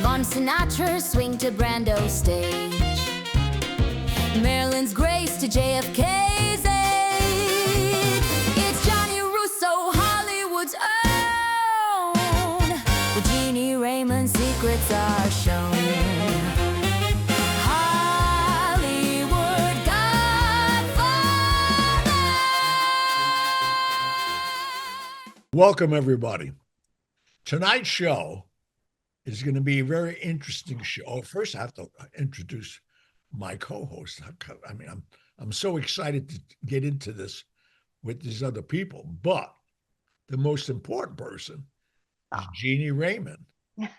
Von Sinatra swing to Brando stage. Marilyn's grace to JFK's aid. It's Johnny Russo, Hollywood's own. The Jeanie Raymond secrets are shown. Hollywood Godfather. Welcome, everybody. Tonight's show is going to be a very interesting show. Oh, first, I have to introduce my co-host. I mean, I'm so excited to get into this with these other people, but the most important person is Jeanie Raymond, my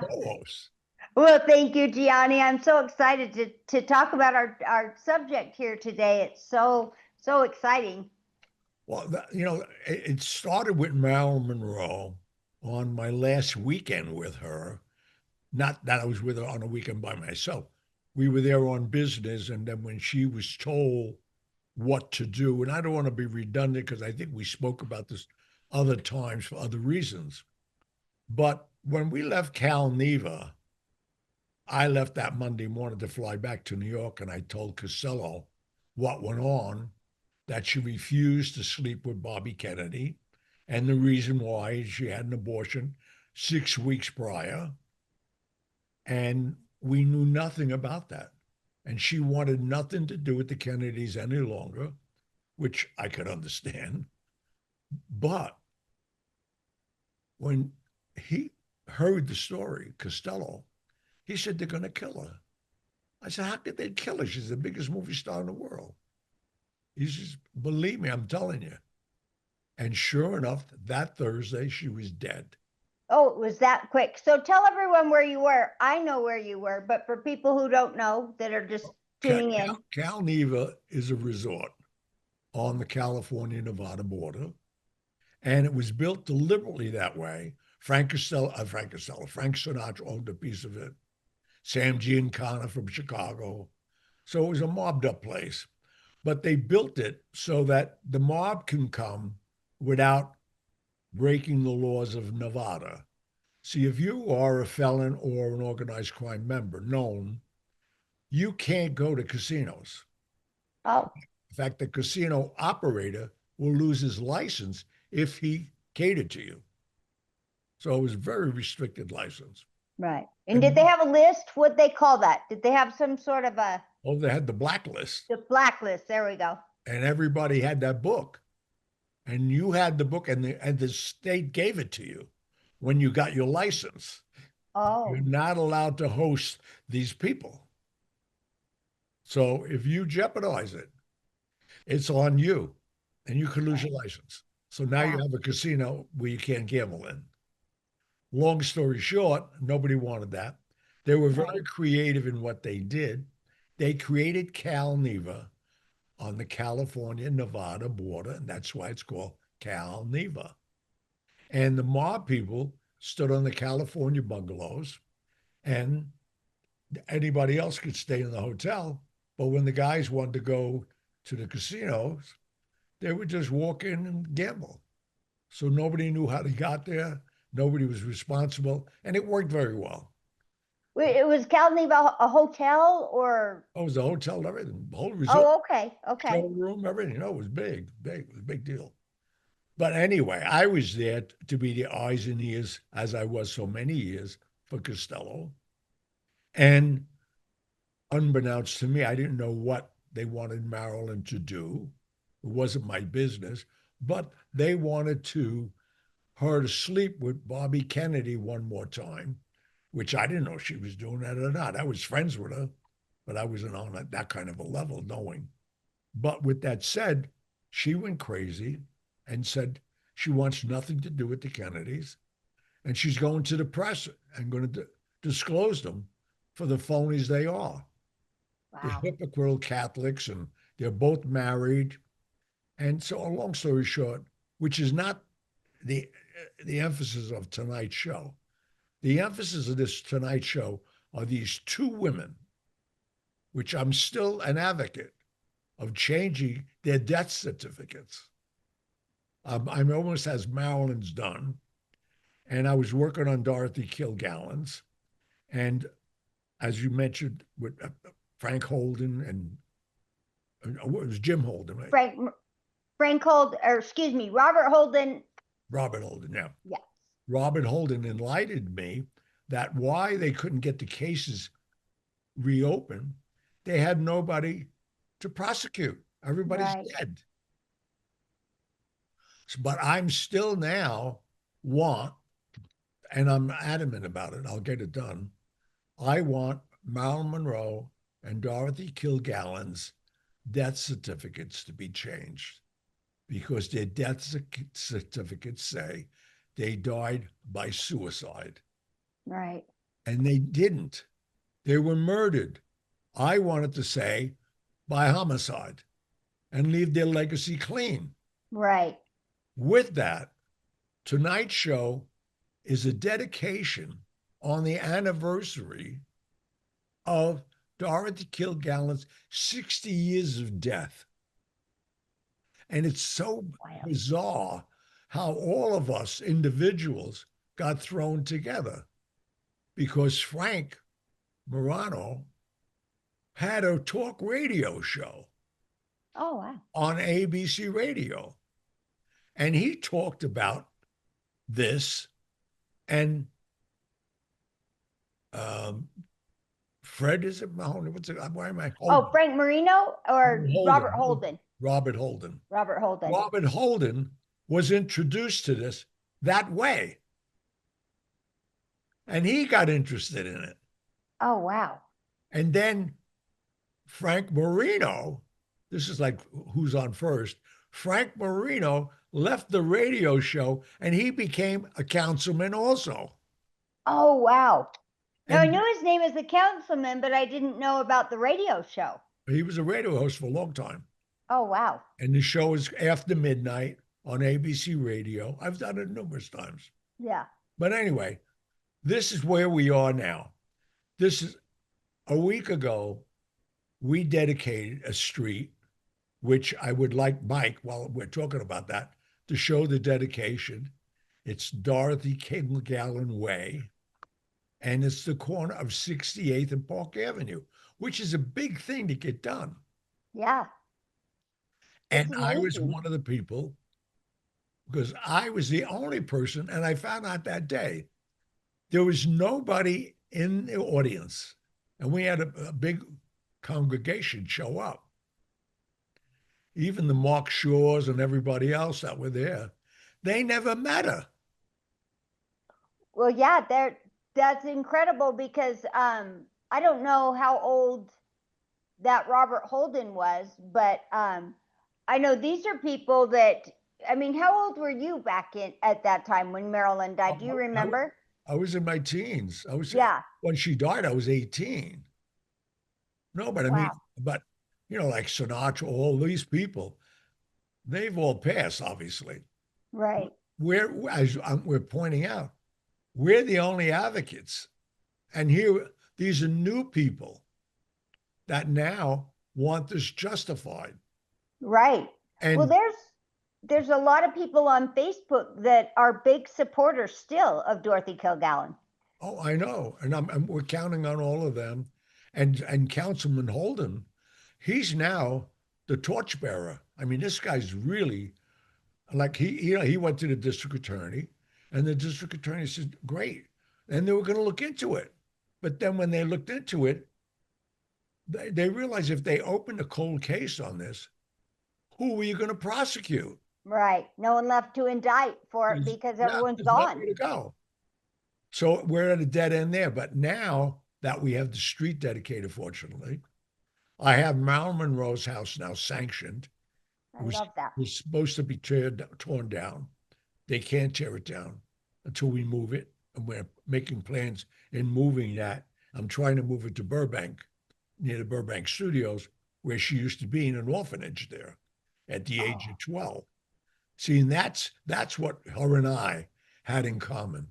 co-host. Well, thank you, Gianni. I'm so excited to talk about our subject here today. It's so exciting. Well, it started with Marilyn Monroe on my last weekend with her. Not that I was with her on a weekend by myself. We were there on business, and then when she was told what to do, and I don't want to be redundant because I think we spoke about this other times for other reasons, but when we left Cal Neva, I left that Monday morning to fly back to New York, and I told Costello what went on, that she refused to sleep with Bobby Kennedy, and the reason why she had an abortion 6 weeks prior. And we knew nothing about that. And she wanted nothing to do with the Kennedys any longer, which I could understand. But when he heard the story, Costello, he said, they're going to kill her. I said, how could they kill her? She's the biggest movie star in the world. He says, believe me, I'm telling you. And sure enough, that Thursday, she was dead. Oh, it was that quick. So tell everyone where you were. I know where you were, but for people who don't know, that are just tuning in. Cal Neva is a resort on the California-Nevada border. And it was built deliberately that way. Frank Sinatra owned a piece of it. Sam Giancana from Chicago. So it was a mobbed up place. But they built it so that the mob can come without breaking the laws of Nevada. See, if you are a felon or an organized crime member known, you can't go to casinos. Oh. In fact, the casino operator will lose his license if he catered to you. So it was a very restricted license. Right. And did they have a list? What'd they call that? Did they have some sort of a... Oh, they had the blacklist. The blacklist, there we go. And everybody had that book. And you had the book, and the state gave it to you when you got your license. Oh. You're not allowed to host these people. So if you jeopardize it, it's on you, and you could lose your license. So now you have a casino where you can't gamble in. Long story short, nobody wanted that. They were very creative in what they did. They created Cal Neva on the California-Nevada border, and that's why it's called Cal Neva. And the mob people stood on the California bungalows, and anybody else could stay in the hotel. But when the guys wanted to go to the casinos, they would just walk in and gamble. So nobody knew how they got there. Nobody was responsible, and it worked very well. Wait, it was Cal Neva a hotel or? Oh, it was a hotel and everything, the whole resort. Oh, okay. Showroom, everything. It was big. It was a big deal. But anyway, I was there to be the eyes and ears, as I was so many years, for Costello. And unbeknownst to me, I didn't know what they wanted Marilyn to do. It wasn't my business. But they wanted her to sleep with Bobby Kennedy one more time, which I didn't know she was doing that or not. I was friends with her, but I wasn't on that kind of a level knowing. But with that said, she went crazy and said she wants nothing to do with the Kennedys. And she's going to the press and going to disclose them for the phonies they are. Wow. They're hypocritical Catholics, and they're both married. And so, a long story short, which is not the emphasis of tonight's show. The emphasis of this Tonight Show are these two women, which I'm still an advocate of changing their death certificates. I'm almost as Marilyn's done. And I was working on Dorothy Kilgallen's. And as you mentioned, with Frank Holden and it was Jim Holden, right? Frank Holden, or excuse me, Robert Holden. Robert Holden, yeah. Yes. Robert Holden enlightened me that why they couldn't get the cases reopened, they had nobody to prosecute. Everybody's dead. But I'm still now and I'm adamant about it, I'll get it done. I want Marilyn Monroe and Dorothy Kilgallen's death certificates to be changed because their death certificates say they died by suicide. Right. And they didn't. They were murdered. I wanted to say by homicide and leave their legacy clean. Right. With that, tonight's show is a dedication on the anniversary of Dorothy Kilgallen's 60 years of death. And it's so bizarre how all of us individuals got thrown together because Frank Morano had a talk radio show. Oh, wow. On ABC radio. And he talked about this and Fred, is it Mahoney? Why am I? Oh, Frank Marino or Robert Holden? Robert Holden. Robert Holden. Robert Holden was introduced to this that way. And he got interested in it. Oh, wow. And then Frank Marino, this is like who's on first, Frank Marino left the radio show and he became a councilman also. Oh, wow. Now, I knew his name as a councilman, but I didn't know about the radio show. He was a radio host for a long time. Oh, wow. And the show is after midnight on ABC radio. I've done it numerous times. Yeah. But anyway, this is where we are now. This is a week ago, we dedicated a street, which I would like Mike, while we're talking about that, to show the dedication. It's Dorothy Kilgallen Way. And it's the corner of 68th and Park Avenue, which is a big thing to get done. Yeah. And I was one of the people, because I was the only person, and I found out that day, there was nobody in the audience. And we had a big congregation show up. Even the Mark Shaws and everybody else that were there, they never met her. Well, yeah, that's incredible because I don't know how old that Robert Holden was, but I know these are people that, I mean, how old were you back at that time when Marilyn died? Do you remember? I was in my teens. When she died, I was 18. No, but I mean, but you know, like Sinatra, all these people, they've all passed, obviously. Right. As we're pointing out, we're the only advocates. And here, these are new people that now want this justified. Right. And well, there's a lot of people on Facebook that are big supporters still of Dorothy Kilgallen. Oh, I know. And we're counting on all of them. And Councilman Holden, he's now the torchbearer. I mean, this guy's really, like, he went to the district attorney, and the district attorney said, great. And they were going to look into it. But then when they looked into it, they realized if they opened a cold case on this, who were you going to prosecute? Right. No one left to indict for it because everyone's gone. To go. So we're at a dead end there. But now that we have the street dedicated, fortunately, I have Marilyn Monroe's house now sanctioned. I love that. It was supposed to be torn down. They can't tear it down until we move it. And we're making plans in moving that. I'm trying to move it to Burbank, near the Burbank Studios, where she used to be in an orphanage there at the age of 12. See, and that's what her and I had in common.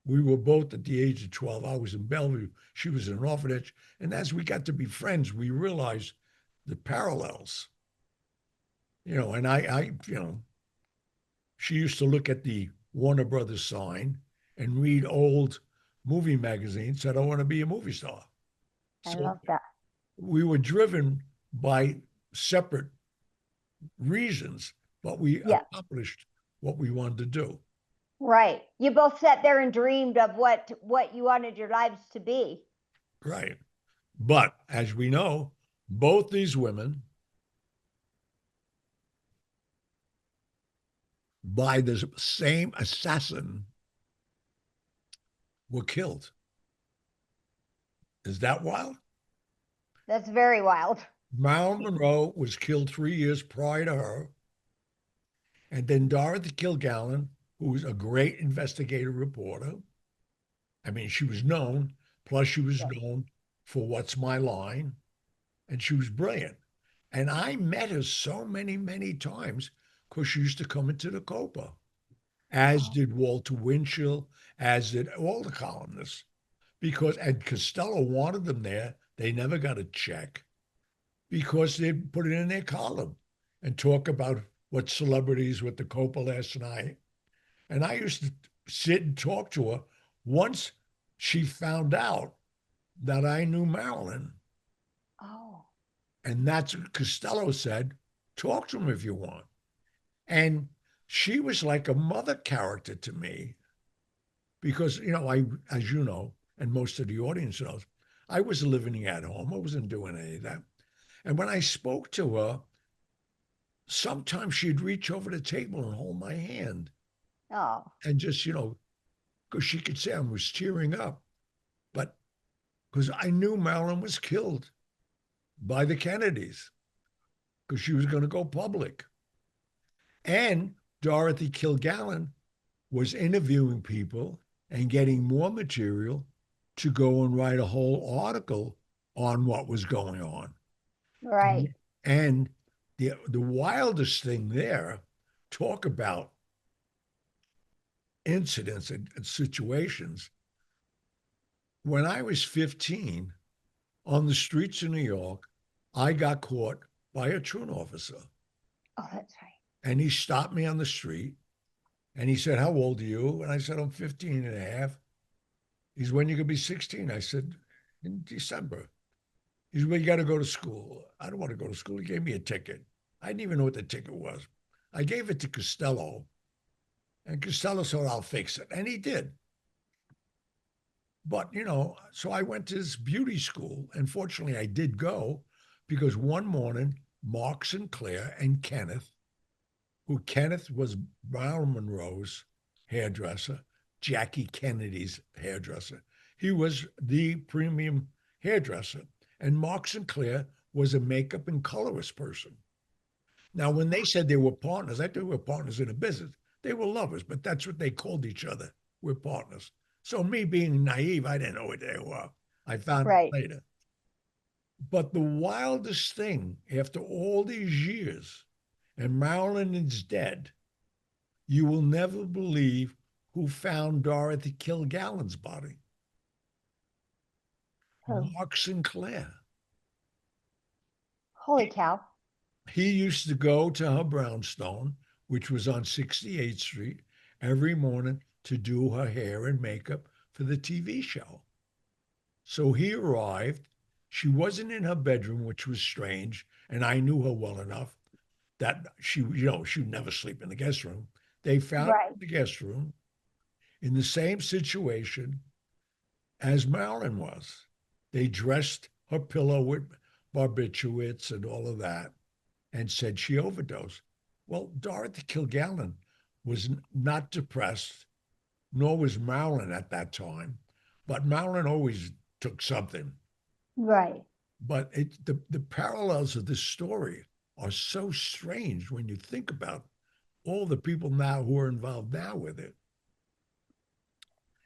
We were both at the age of 12. I was in Bellevue. She was in an orphanage. And as we got to be friends, we realized the parallels. You know, and she used to look at the Warner Brothers sign and read old movie magazine, said, I want to be a movie star. I So love that. we were driven by separate reasons, but we Yeah. accomplished what we wanted to do. Right. You both sat there and dreamed of what you wanted your lives to be. Right. But as we know, both these women, by the same assassin, were killed. Is that wild? That's very wild. Marilyn Monroe was killed 3 years prior to her. And then Dorothy Kilgallen, who was a great investigative reporter. I mean, she was known, plus she was known for What's My Line, and she was brilliant. And I met her so many, many times because she used to come into the Copa, as did Walter Winchell, as did all the columnists. Because Ed Costello wanted them there. They never got a check because they put it in their column and talk about what celebrities with the Copa last night. And I used to sit and talk to her. Once she found out that I knew Marilyn, Oh. and that's what Costello said, talk to him if you want. And she was like a mother character to me because, as you know, and most of the audience knows, I was living at home. I wasn't doing any of that. And when I spoke to her, sometimes she'd reach over the table and hold my hand. Oh. And just, because she could say I was tearing up. But because I knew Marilyn was killed by the Kennedys because she was going to go public. And Dorothy Kilgallen was interviewing people and getting more material to go and write a whole article on what was going on. Right. And the wildest thing there, talk about incidents and situations. When I was 15, on the streets of New York, I got caught by a truant officer. Oh, that's right. And he stopped me on the street and he said, how old are you? And I said, I'm 15 and a half. He's, when you could be 16? I said, in December. He's, well, you got to go to school. I don't want to go to school. He gave me a ticket. I didn't even know what the ticket was. I gave it to Costello, and Costello said, I'll fix it. And he did. But, so I went to this beauty school. And fortunately, I did go because one morning, Mark Sinclair and Kenneth was Marilyn Monroe's hairdresser, Jackie Kennedy's hairdresser. He was the premium hairdresser. And Mark Sinclair was a makeup and colorist person. Now, when they said they were partners, I thought they were partners in a business. They were lovers, but that's what they called each other. We're partners. So me being naive, I didn't know what they were. I found out later. But the wildest thing, after all these years, and Marilyn is dead, you will never believe who found Dorothy Kilgallen's body. Oh. Mark Sinclair. Holy cow. He used to go to her brownstone, which was on 68th Street, every morning to do her hair and makeup for the TV show. So he arrived. She wasn't in her bedroom, which was strange. And I knew her well enough that she would never sleep in the guest room. They found her in the guest room in the same situation as Marilyn was. They dressed her pillow with barbiturates and all of that and said she overdosed. Well, Dorothy Kilgallen was not depressed, nor was Marilyn at that time. But Marilyn always took something. Right. But the parallels of this story are so strange when you think about all the people now who are involved now with it.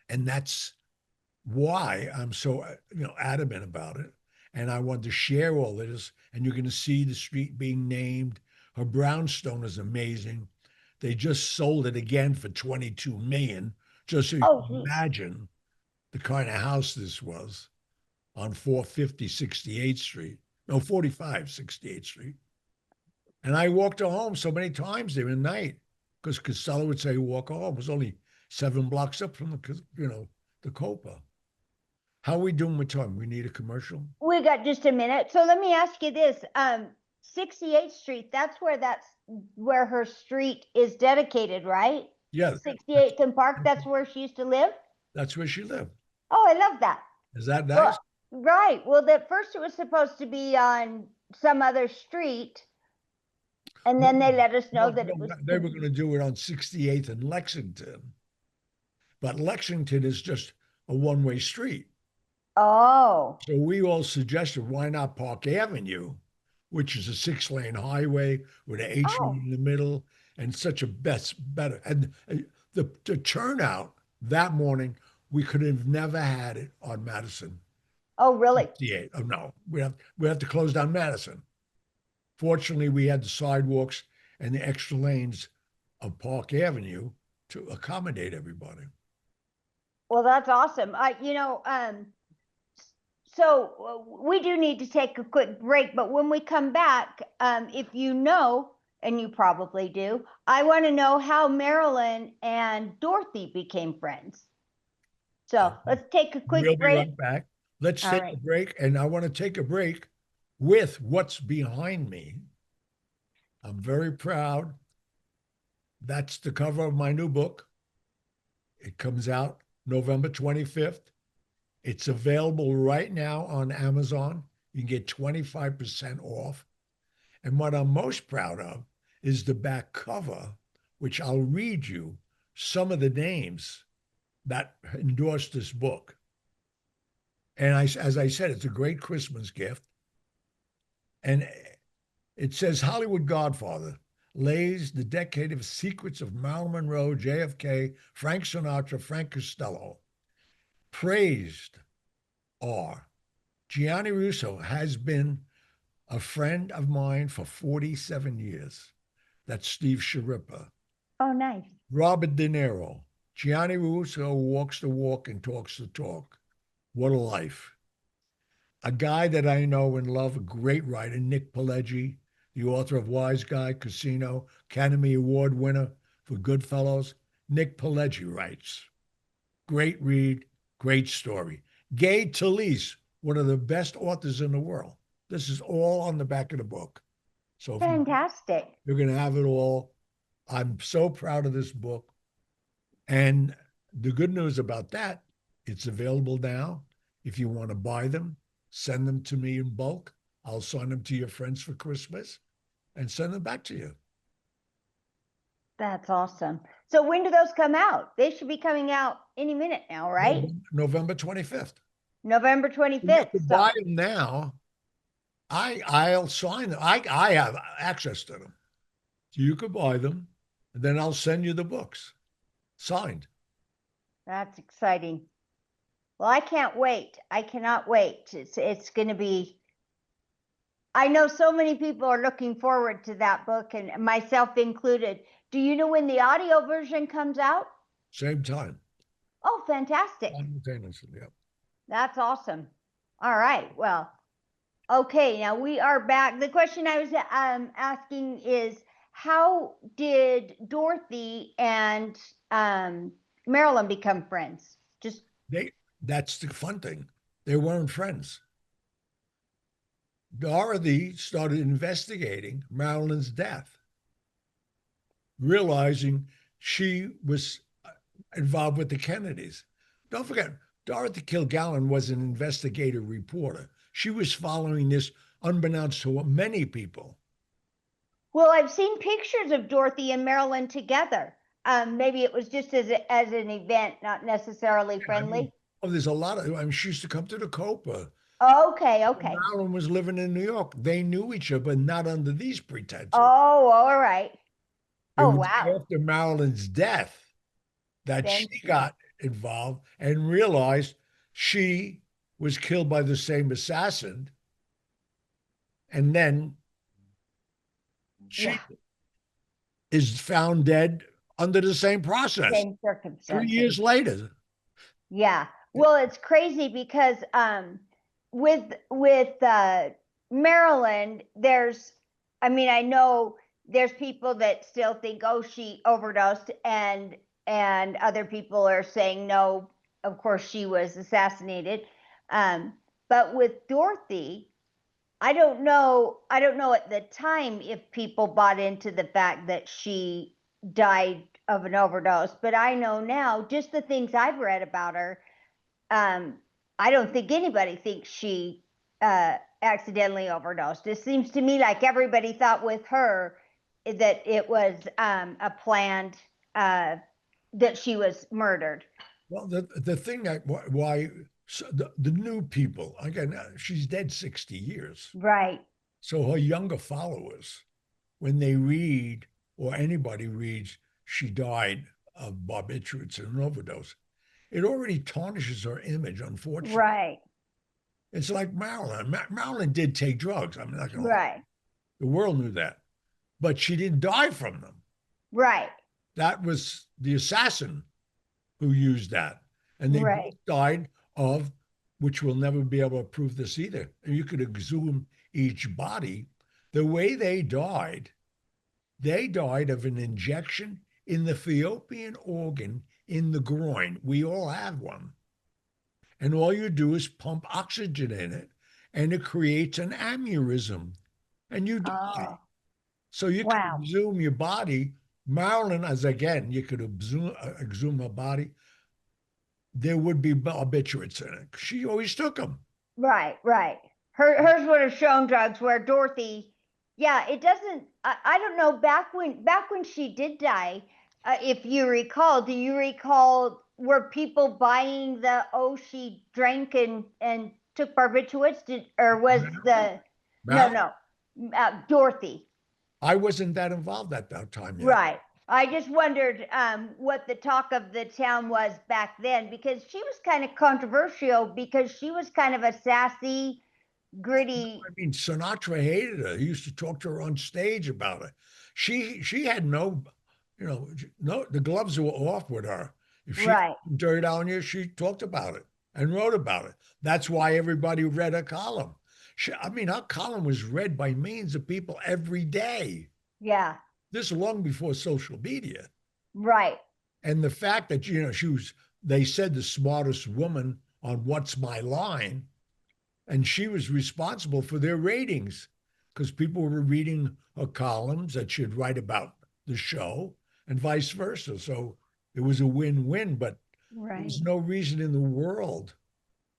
And that's why I'm so adamant about it. And I want to share all this. And you're going to see the street being named. Her brownstone is amazing. They just sold it again for $22 million. Just so you can imagine the kind of house this was on 450 68th Street. No, 45 68th Street. And I walked her home so many times there at night because Costello would say, walk home. It was only 7 blocks up from the Copa. How are we doing with time? We need a commercial? We got just a minute. So let me ask you this. 68th Street, that's where her street is dedicated, right? Yeah. 68th and Park, that's where she used to live? That's where she lived. Oh, I love that. Is that nice? Well, right. Well, at first it was supposed to be on some other street. And then they let us know that it was. They were going to do it on 68th and Lexington. But Lexington is just a one-way street. Oh. So we all suggested, why not Park Avenue, which is a 6-lane highway with an H in the middle and such a better. And the turnout that morning, we could have never had it on Madison. Oh, really? 68. Oh, no. We have to close down Madison. Fortunately, we had the sidewalks and the extra lanes of Park Avenue to accommodate everybody. Well, that's awesome. So we do need to take a quick break, but when we come back, if you know, and you probably do, I want to know how Marilyn and Dorothy became friends. So let's take a quick break. We'll be right back. Let's take a break, and I want to take a break with what's behind me. I'm very proud. That's the cover of my new book. It comes out November 25th. It's available right now on Amazon. You can get 25% off. And what I'm most proud of is the back cover, which I'll read you some of the names that endorsed this book. And as I said, it's a great Christmas gift. And it says, Hollywood Godfather lays the decade of secrets of Marilyn Monroe, JFK, Frank Sinatra, Frank Costello. Praised are Gianni Russo has been a friend of mine for 47 years. That's Steve Sharippa. Oh, nice. Robert De Niro. Gianni Russo walks the walk and talks the talk. What a life. A guy that I know and love, a great writer, Nick Pileggi, the author of Wise Guy, Casino, Academy Award winner for Goodfellas. Nick Pileggi writes, great read, great story. Gay Talese, one of the best authors in the world. This is all on the back of the book. So fantastic. You're going to have it all. I'm so proud of this book. And the good news about that, it's available now. If you want to buy them, send them to me in bulk. I'll sign them to your friends for Christmas and send them back to you. That's awesome. So when do those come out? They should be coming out any minute now, right? November 25th. November 25th. You can buy them now. I'll sign them. I have access to them. So you could buy them, and then I'll send you the books signed. That's exciting. Well, I can't wait. I cannot wait. It's going to be, I know so many people are looking forward to that book, and myself included. Do you know when the audio version comes out? Same time. Oh, fantastic. Simultaneously, yeah. That's awesome. All right. Well, okay. Now we are back. The question I was asking is, how did Dorothy and Marilyn become friends? That's the fun thing. They weren't friends. Dorothy started investigating Marilyn's death, realizing she was involved with the Kennedys. Don't forget, Dorothy Kilgallen was an investigative reporter. She was following this unbeknownst to many people. Well, I've seen pictures of Dorothy and Marilyn together. Maybe it was just as an event, not necessarily friendly. There's a lot of, she used to come to the Copa. Okay. Marilyn was living in New York. They knew each other, but not under these pretenses. Oh, all right. Wow. After Marilyn's death that she got involved and realized she was killed by the same assassin. And then she is found dead under the same process. Same circumstances. 3 years later. Yeah. Well, it's crazy because with Marilyn, I know there's people that still think, oh, she overdosed, and other people are saying, no, of course she was assassinated. But with Dorothy, I don't know at the time if people bought into the fact that she died of an overdose, but I know now, just the things I've read about her, I don't think anybody thinks she accidentally overdosed. It seems to me like everybody thought with her that it was a planned, that she was murdered. Well, the thing why the new people, again, she's dead 60 years. Right. So her younger followers, when they read or anybody reads, she died of barbiturates and an overdose, it already tarnishes her image, unfortunately. Right. It's like Marilyn. Marilyn did take drugs. I'm not going to lie. Right. The world knew that. But she didn't die from them. Right. That was the assassin who used that. And they Right. both died of, which we'll never be able to prove this either. You could exhume each body. The way they died of an injection in the fallopian organ in the groin. We all have one. And all you do is pump oxygen in it, and it creates an aneurysm, and you die. Oh, So you wow. can exhume your body. Marilyn, as again, you could exhume her body. There would be barbiturates in it. She always took them. Right. Right. Hers would have shown drugs, where Dorothy, yeah, it doesn't. I don't know. Back when she did die, if you recall, do you recall, were people buying the, oh, she drank and took barbiturates, or was the Marilyn, no, Dorothy? I wasn't that involved at that time yet. Right. I just wondered what the talk of the town was back then, because she was kind of controversial, because she was kind of a sassy, gritty. I mean, Sinatra hated her. He used to talk to her on stage about it. She had no, no, the gloves were off with her. If she Right. dirt on you, she talked about it and wrote about it. That's why everybody read her column. Her column was read by millions of people every day. Yeah. This long before social media. Right. And the fact that, she was, they said, the smartest woman on What's My Line, and she was responsible for their ratings, because people were reading her columns that she'd write about the show and vice versa. So it was a win-win, but Right. there's no reason in the world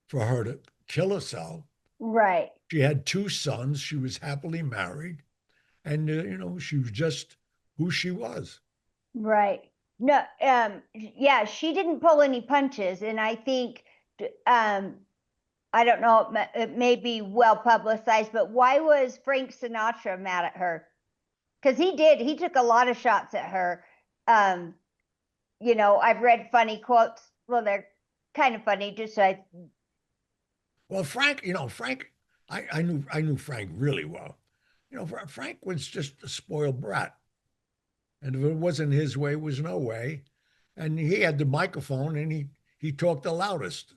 for her to kill herself. Right. She had 2 sons. She was happily married. And, she was just who she was. Right. No, yeah, she didn't pull any punches, and I think, I don't know, it may be well publicized, but why was Frank Sinatra mad at her? Because he took a lot of shots at her. I've read funny quotes. Well, they're kind of funny, just so Well, Frank, I knew Frank really well. Frank was just a spoiled brat. And if it wasn't his way, it was no way. And he had the microphone, and he talked the loudest.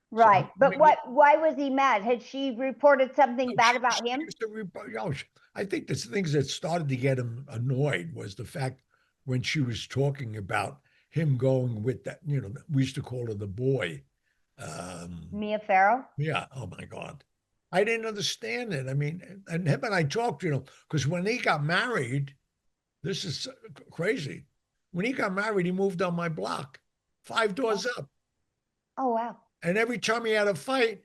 Right. So, But why was he mad? Had she reported something bad about she him? used to I think the things that started to get him annoyed was the fact when she was talking about him going with that, we used to call her the boy. Mia Farrow? Yeah. Oh my God. I didn't understand it. I mean, and him and I talked, because when he got married, this is crazy. When he got married, he moved on my block, 5 doors up. Oh, wow. And every time he had a fight,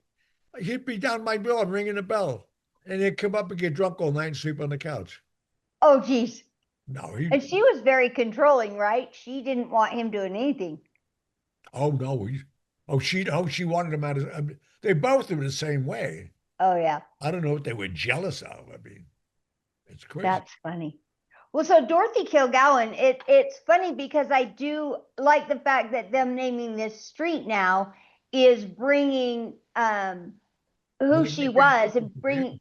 he'd be down my door ringing the bell. And he'd come up and get drunk all night and sleep on the couch. Oh, geez. No, And she was very controlling, right? She didn't want him doing anything. Oh no, she wanted him out of. They both were the same way. Oh, yeah. I don't know what they were jealous of. I mean, it's crazy. That's funny. Well, so Dorothy Kilgallen, it's funny because I do like the fact that them naming this street now is bringing who she was, and bringing,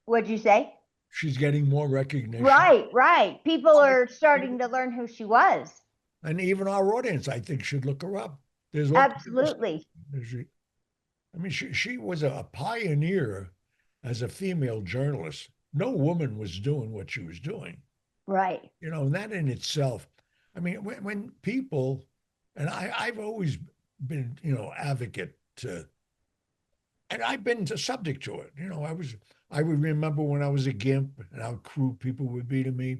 what'd you say? She's getting more recognition. Right. People are starting to learn who she was. And even our audience, I think, should look her up. There's Absolutely. She was a pioneer as a female journalist. No woman was doing what she was doing. Right. And that in itself, I mean, when people, and I've always been, advocate to I've been subject to it. I would remember when I was a gimp and how cruel people would be to me.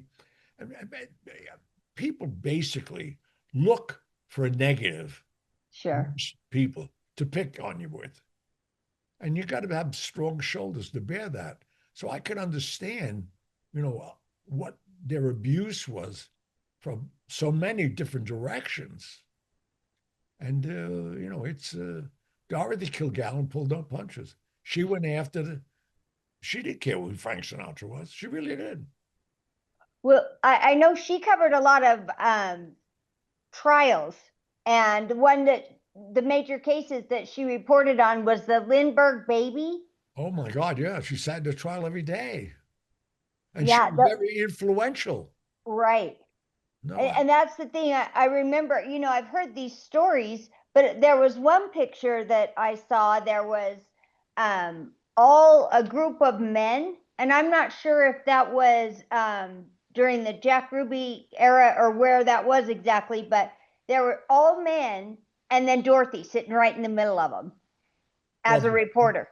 People basically look for a negative Sure. people to pick on you with. And you got to have strong shoulders to bear that. So I could understand, what their abuse was from so many different directions. And, it's Dorothy Kilgallen pulled no punches. She went after she didn't care who Frank Sinatra was. She really did. Well, I know she covered a lot of trials, and one that the major cases that she reported on was the Lindbergh baby. Oh my God, yeah. She sat in the trial every day. And she Yeah, was very influential. right. No, And that's the thing. I remember, I've heard these stories, but there was one picture that I saw. There was all a group of men, and I'm not sure if that was during the Jack Ruby era or where that was exactly, but there were all men, and then Dorothy sitting right in the middle of them as a well, reporter.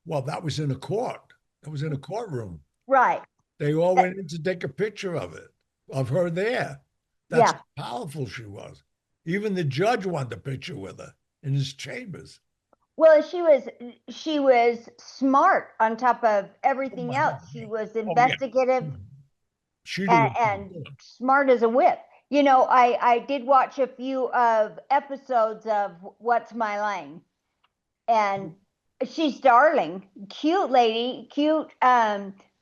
well, that was in a court. That was in a courtroom. Right. They all went in to take a picture of her there. That's Yeah. how powerful she was. Even the judge wanted a picture with her in his chambers. Well, she was smart on top of Oh everything my else. God. She was Oh yeah. investigative She knew what she was and doing. smart as a whip. I did watch a few of episodes of What's My Line, and she's darling, cute lady, cute,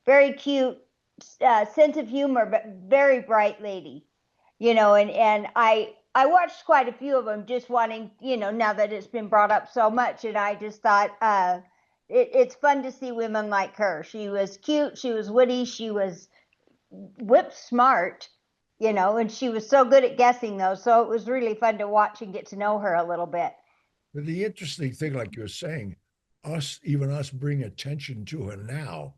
very cute, sense of humor, but very bright lady. And I watched quite a few of them, just wanting, now that it's been brought up so much, and I just thought it's fun to see women like her. She was cute, she was witty, she was whip smart, and she was so good at guessing those. So it was really fun to watch and get to know her a little bit. But the interesting thing, like you're saying, even us bring attention to her now.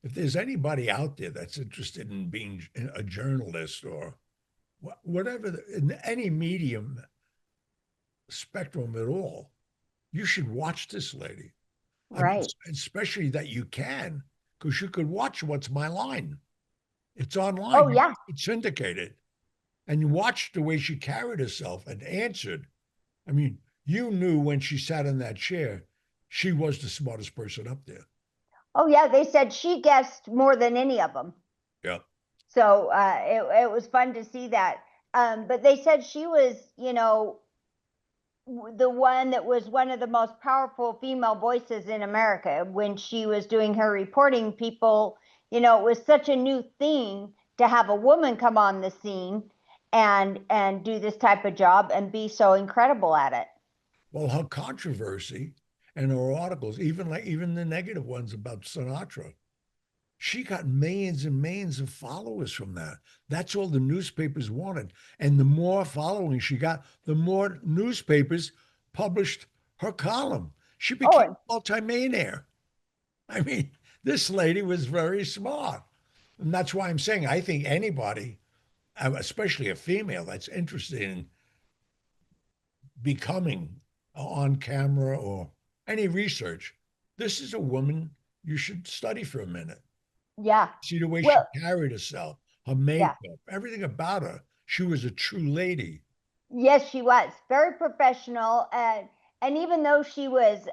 If there's anybody out there that's interested in being a journalist or whatever, in any medium spectrum at all, you should watch this lady. I mean, Right. especially that you can, because you could watch What's My Line. It's Oh, online. yeah. It's syndicated. And you watched the way she carried herself and answered. I mean, you knew when she sat in that chair, she was the smartest person up there. Oh, yeah. They said she guessed more than any of them. Yeah. So it was fun to see that. But they said she was, the one that was one of the most powerful female voices in America when she was doing her reporting. People, it was such a new thing to have a woman come on the scene and do this type of job and be so incredible at it. Well, her controversy and her articles, even the negative ones about Sinatra, she got millions and millions of followers from that. That's all the newspapers wanted. And the more following she got, the more newspapers published her column. She became a multimillionaire. I mean, this lady was very smart. And that's why I'm saying I think anybody, especially a female that's interested in becoming on camera or any research, this is a woman you should study for a minute. Yeah. See the way Well, she carried herself, her yeah. makeup, everything about her. She was a true lady. Yes, she was very professional, and even though she was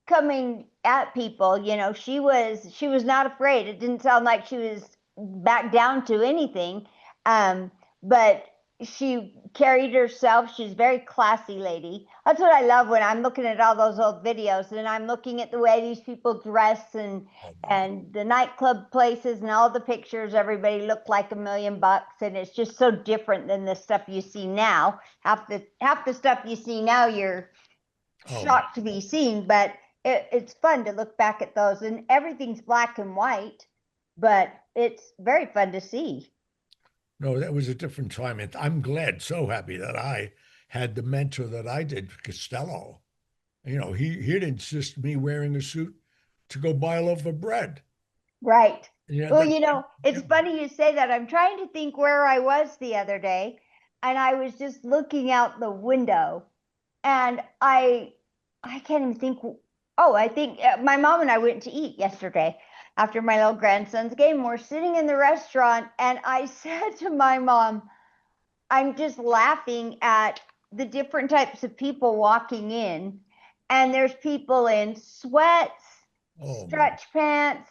coming at people, she was not afraid. It didn't sound like she was back down to anything, but she carried herself. She's a very classy lady. That's what I love when I'm looking at all those old videos and I'm looking at the way these people dress and Oh and the nightclub places and all the pictures. Everybody looked like $1,000,000, and it's just so different than the stuff you see now. Half the stuff you see now, you're oh shocked to be seeing, but it's fun to look back at those, and everything's black and white, but it's very fun to see. no, that was a different time. And I'm glad, so happy that I had the mentor that I did, Costello. He'd insist me wearing a suit to go buy a loaf of bread. Right. Yeah, Well, yeah. it's funny you say that. I'm trying to think where I was the other day, and I was just looking out the window, and I can't even think Oh, I think my mom and I went to eat yesterday after my little grandson's game. We're sitting in the restaurant, and I said to my mom, I'm just laughing at the different types of people walking in. And there's people in sweats, Oh my, stretch pants.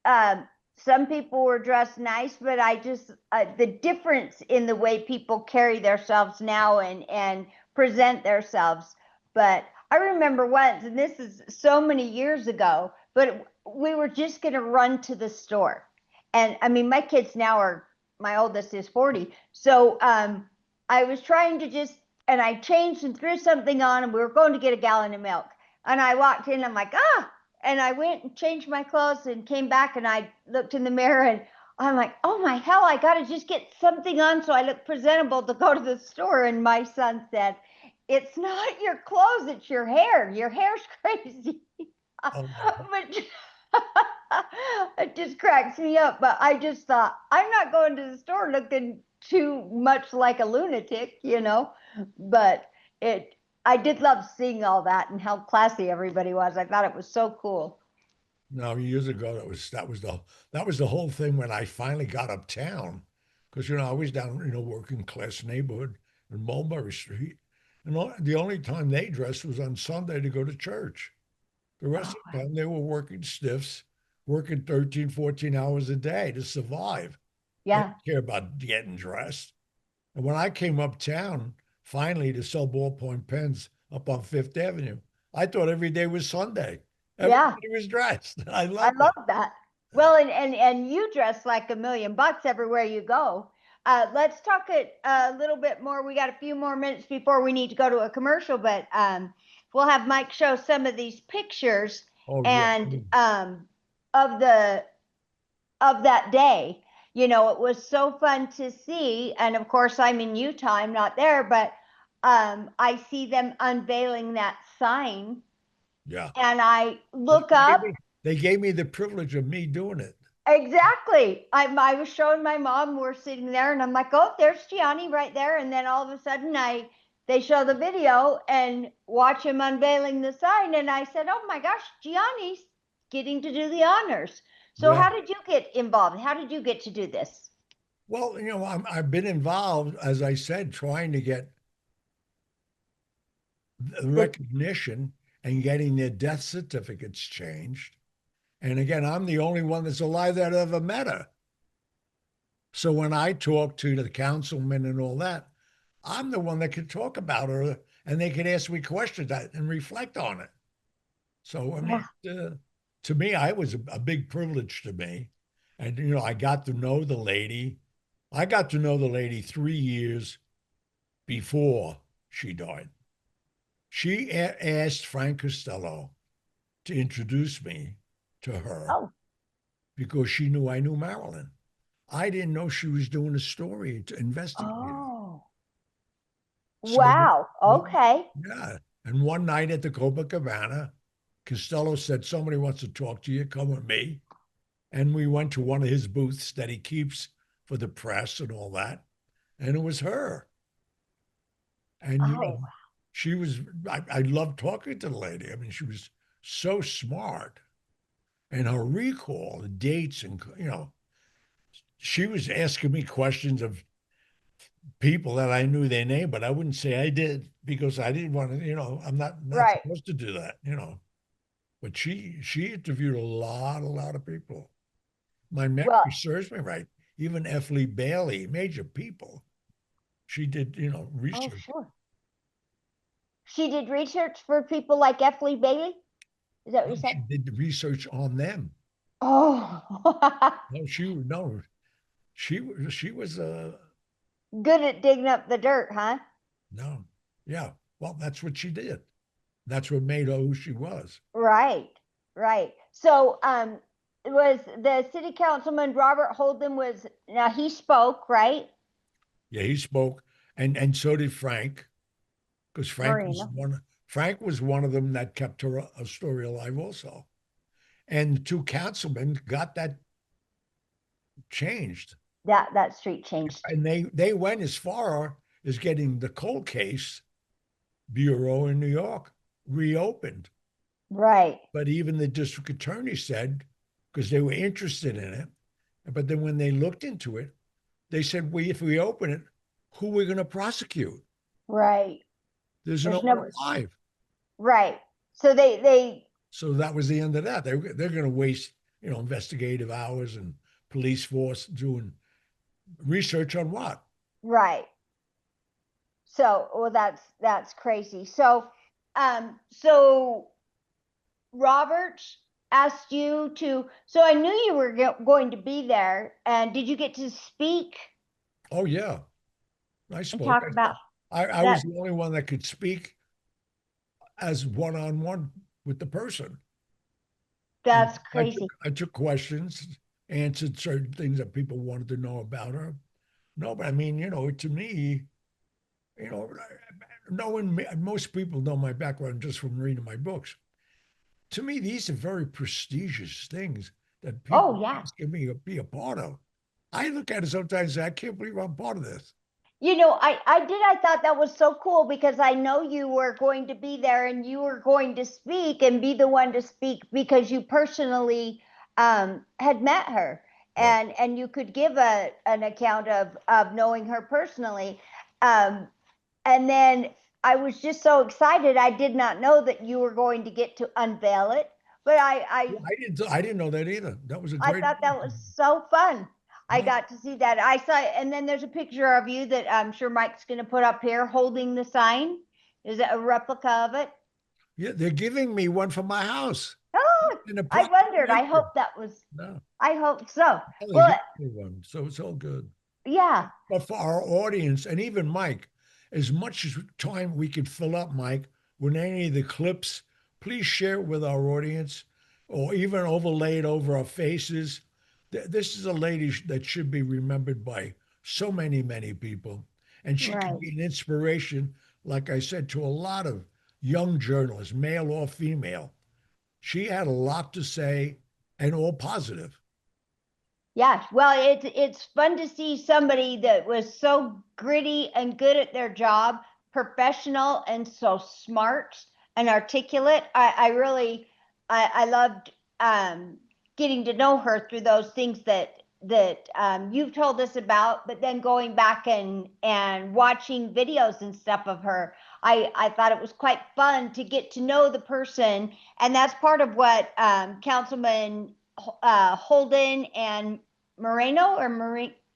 Um, some people were dressed nice, but I just, the difference in the way people carry themselves now and present themselves. But I remember once, and this is so many years ago, but we were just going to run to the store. And I mean, my kids now are, my oldest is 40. So I was trying to just, and I changed and threw something on, and we were going to get a gallon of milk. And I walked in, I'm like, ah, and I went and changed my clothes and came back, and I looked in the mirror, and I'm like, oh my hell, I got to just get something on so I look presentable to go to the store. And my son said, it's not your clothes, it's your hair. Your hair's crazy. oh my. But it just cracks me up. But I just thought, I'm not going to the store looking too much like a lunatic, you know. But it, I did love seeing all that and how classy everybody was. I thought it was so cool. Now, years ago, that was the whole thing when I finally got uptown, because I was down working class neighborhood in Mulberry Street, and the only time they dressed was on Sunday to go to church. The rest of Oh, the time they were working stiffs, working 13, 14 hours a day to survive. They yeah. didn't care about getting dressed. And when I came uptown finally to sell ballpoint pens up on Fifth Avenue, I thought every day was Sunday. Yeah. Everybody was dressed. I I loved it. love that. Well, and you dress like $1 million everywhere you go. Let's talk a little bit more. We got a few more minutes before we need to go to a commercial, but we'll have Mike show some of these pictures Oh yeah. and of the of that day. You know, it was so fun to see, and of course, I'm in Utah. I'm not there, but I see them unveiling that sign, Yeah. and I Well, look up. they gave me the privilege of me doing it. Exactly. I was showing my mom, we're sitting there, and I'm like, oh, there's Gianni right there. And then all of a sudden they show the video and watch him unveiling the sign. And I said, oh my gosh, Gianni's getting to do the honors. So Yeah. how did you get involved? How did you get to do this? Well, I've been involved, as I said, trying to get the The, recognition and getting their death certificates changed. And again, I'm the only one that's alive that ever met her. So when I talk to the councilmen and all that, I'm the one that could talk about her and they could ask me questions and reflect on it. So, I yeah. mean, to me, I was a big privilege to me. And, I got to know the lady. I got to know the lady 3 years before she died. She asked Frank Costello to introduce me to her Oh, because she knew I knew Marilyn. I didn't know she was doing a story to investigate her. oh, So, wow. Okay. yeah. And one night at the Copacabana, Costello said, somebody wants to talk to you. Come with me. And we went to one of his booths that he keeps for the press and all that. And it was her. And, Oh, she was, I loved talking to the lady. I mean, she was so smart. And her recall, the dates, and, she was asking me questions of people that I knew their name, but I wouldn't say I did because I didn't want to, I'm not right. supposed to do that. But she interviewed a lot of people. My memory Well, serves me right. Even F. Lee Bailey, major people. She did, oh, research. sure. She did research for people like F. Lee Bailey. Is that what No, you said? she did the research on them. Oh, No, she was good at digging up the dirt, huh? no, yeah. Well, that's what she did. That's what made her who she was. Right, right. So, it was the city councilman Robert Holden was now he spoke, right? Yeah, he spoke, and so did Frank, because Marina. Frank was one of them that kept her a story alive also. And the two councilmen got that changed. That street changed. And they went as far as getting the cold case bureau in New York reopened. Right. But even the district attorney said, because they were interested in it, but then when they looked into it, they said, well, if we open it, who are we going to prosecute? Right. There's There's no one no alive. right. So they So that was the end of that. They're going to waste, investigative hours and police force doing research on what? right. So well that's crazy. So Robert asked you to, so I knew you were going to be there, and did you get to speak Oh yeah, I and spoke. talk about I was that? the only one that could speak as one-on-one with the person. And That's crazy. I took questions, answered certain things that people wanted to know about her. No, but I mean, to me, you know, knowing me, most people know my background just from reading my books. To me, these are very prestigious things that people Oh yeah. ask me to be a part of. I look at it sometimes and say, I can't believe I'm part of this. I thought that was so cool because I know you were going to be there and you were going to speak and be the one to speak because you personally had met her, Right. and you could give an account of knowing her personally. Um, and then I was just so excited. I did not know that you were going to get to unveil it, but Yeah, I didn't know that either. That was a I great. thought that was so fun. I Yeah. got to see that. I saw, and then there's a picture of you that I'm sure Mike's going to put up here holding the sign. Is it a replica of it? Yeah, they're giving me one for my house Oh, in a I wondered. I hope proclamation. that was, No, I hope so. they Well, gave me one, so it's all good. yeah, But for our audience and even Mike, as much as time we could fill up, Mike, with any of the clips, please share it with our audience or even overlay it over our faces. This is a lady that should be remembered by so many, many people. And she could right. be an inspiration, like I said, to a lot of young journalists, male or female. She had a lot to say and all positive. Yeah, well, it's fun to see somebody that was so gritty and good at their job, professional and so smart and articulate. I really I loved getting to know her through those things that you've told us about, but then going back and watching videos and stuff of her. I thought it was quite fun to get to know the person, and that's part of what Councilman Holden and Marino,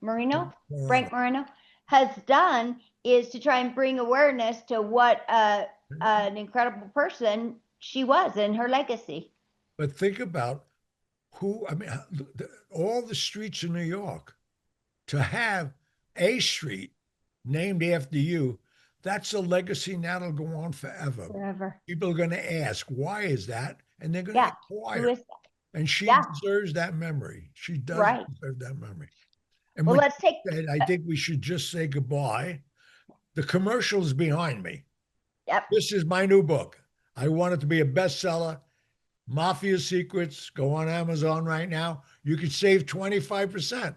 Morano. Frank Moreno, has done is to try and bring awareness to what an incredible person she was and her legacy. But think about I mean, all the streets in New York, to have a street named after you, that's a legacy now that'll go on forever. Forever. People are going to ask, why is that? And they're going to Yeah. Who inquire. is that? And she Yeah. deserves that memory. She does Right. deserve that memory. And Well, with let's take. that said, I think we should just say goodbye. The commercial's behind me. Yep. This is my new book. I want it to be a bestseller. Mafia Secrets. Go on Amazon right now. You could save 25%.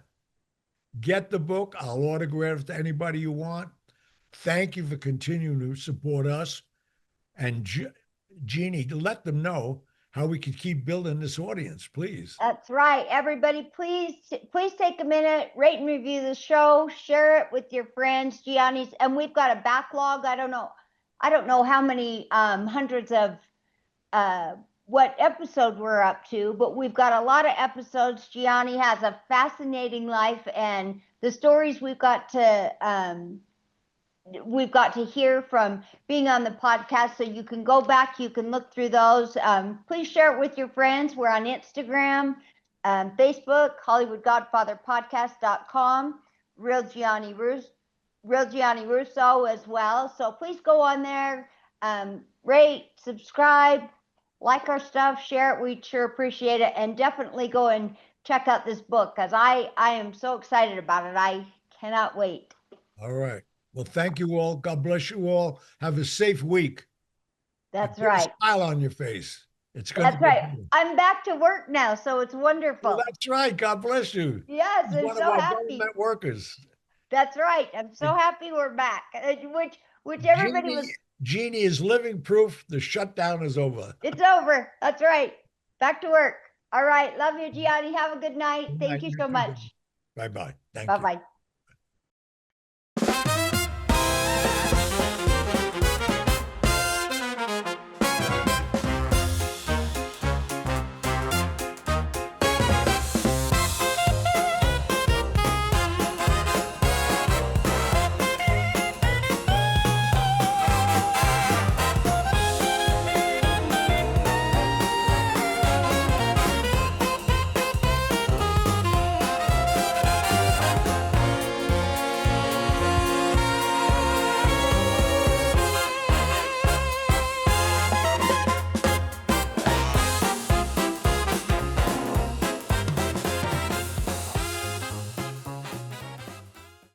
Get the book. I'll autograph it to anybody you want. Thank you for continuing to support us. And Jeanie, to let them know how we can keep building this audience, please. That's right. Everybody, please take a minute, rate and review the show, share it with your friends, Gianni's, and we've got a backlog. I don't know how many hundreds of what episode we're up to, but we've got a lot of episodes. Gianni has a fascinating life, and the stories we've got to hear from being on the podcast. So you can go back, you can look through those. Please share it with your friends. We're on Instagram, Facebook, HollywoodGodfatherPodcast.com, Real Gianni Russo, Real Gianni Russo as well. So please go on there, rate, subscribe, like our stuff, share it. We sure appreciate it, and definitely go and check out this book because I am so excited about it. I cannot wait. All right. Well, thank you all. God bless you all. Have a safe week. That's Put a right. smile on your face. It's going to That's get right. better. I'm back to work now, so it's Well, wonderful. that's right. God bless you. Yes, He's I'm one of so our happy. government workers. That's right. I'm so And happy we're back. Which everybody Jeannie, was. Jeanie is living proof the shutdown is over. It's over. That's right. Back to work. All right. Love you, Gianni. Have a good night. Good Thank night. you You so too, much. Debbie. Bye-bye. Thank you. Bye-bye.